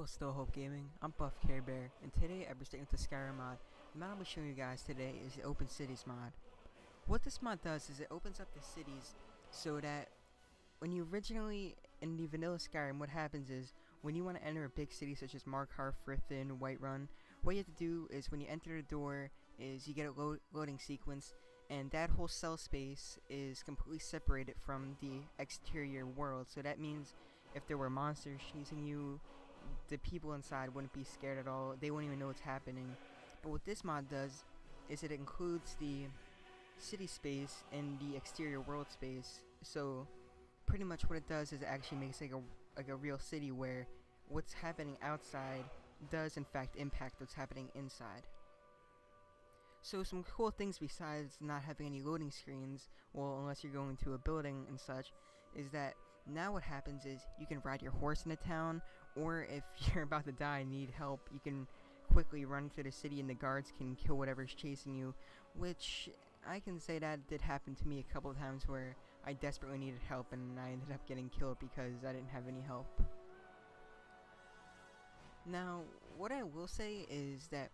Hello, Still Hope Gaming. I'm BuffCareBear, and today I'm sticking with the Skyrim mod. The mod I'll be showing you guys today is the Open Cities mod. What this mod does is it opens up the cities so that when you originally, in the vanilla Skyrim, what happens is when you want to enter a big city such as Markarth, Riften, Whiterun, what you have to do is when you enter the door is you get a loading sequence, and that whole cell space is completely separated from the exterior world. So that means if there were monsters chasing you, the people inside wouldn't be scared at all. They wouldn't even know what's happening. But what this mod does is it includes the city space and the exterior world space. So pretty much what it does is it actually makes like a real city where what's happening outside does in fact impact what's happening inside. So some cool things besides not having any loading screens, well, unless you're going to a building and such, is that now what happens is you can ride your horse into town, or if you're about to die and need help, you can quickly run through the city and the guards can kill whatever's chasing you, which I can say that did happen to me a couple of times where I desperately needed help and I ended up getting killed because I didn't have any help. Now, what I will say is that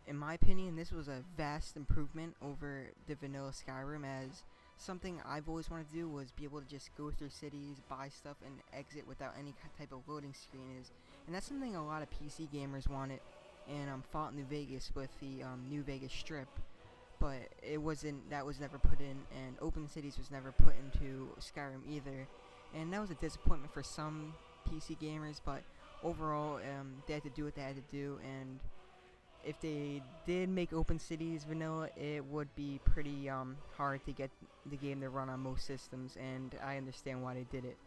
in my opinion, this was a vast improvement over the vanilla Skyrim, as something I've always wanted to do was be able to just go through cities, buy stuff, and exit without any type of loading screen and that's something a lot of PC gamers wanted in Fallout New Vegas with the New Vegas Strip, but that was never put in, and Open Cities was never put into Skyrim either, and that was a disappointment for some PC gamers, but overall, they had to do what they had to do, and if they did make Open Cities vanilla, it would be pretty hard to get the game to run on most systems, and I understand why they did it.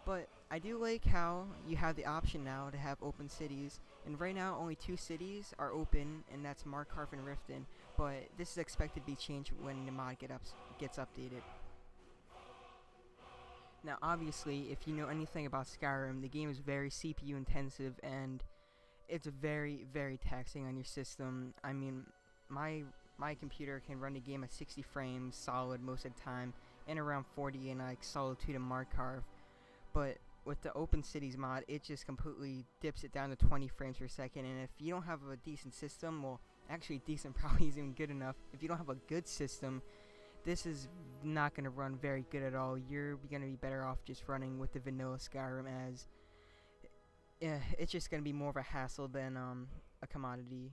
But I do like how you have the option now to have Open Cities, and right now only 2 cities are open, and that's Markarth and Riften, but this is expected to be changed when the mod gets updated. Now obviously, if you know anything about Skyrim, the game is very CPU intensive, and it's very, very taxing on your system. I mean, my computer can run the game at 60 frames solid most of the time, and around 40 in like Solitude and Markarth. But with the Open Cities mod, it just completely dips it down to 20 frames per second. And if you don't have a decent system, well, actually decent probably isn't even good enough. If you don't have a good system, this is not going to run very good at all. You're going to be better off just running with the vanilla Skyrim, as it's just going to be more of a hassle than a commodity.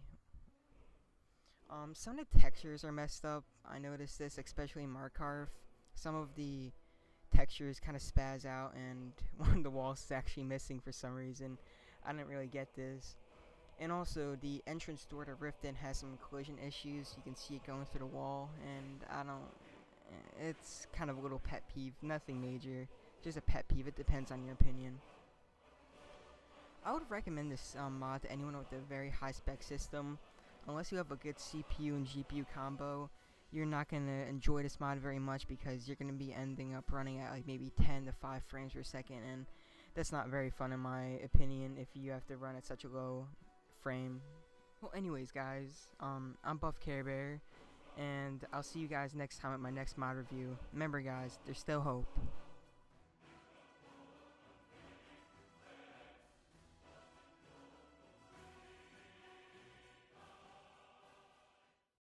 Some of the textures are messed up. I noticed this, especially in Markarth. Some of the textures kind of spaz out, and one of the walls is actually missing for some reason. I didn't really get this. And also, the entrance door to Riften has some collision issues. You can see it going through the wall, and it's kind of a little pet peeve. Nothing major, just a pet peeve. It depends on your opinion. I would recommend this mod to anyone with a very high spec system. Unless you have a good CPU and GPU combo, you're not going to enjoy this mod very much, because you're going to be ending up running at like maybe 10 to 5 frames per second, and that's not very fun in my opinion if you have to run at such a low frame. Well, anyways guys, I'm BuffCareBear, and I'll see you guys next time at my next mod review. Remember guys, there's still hope.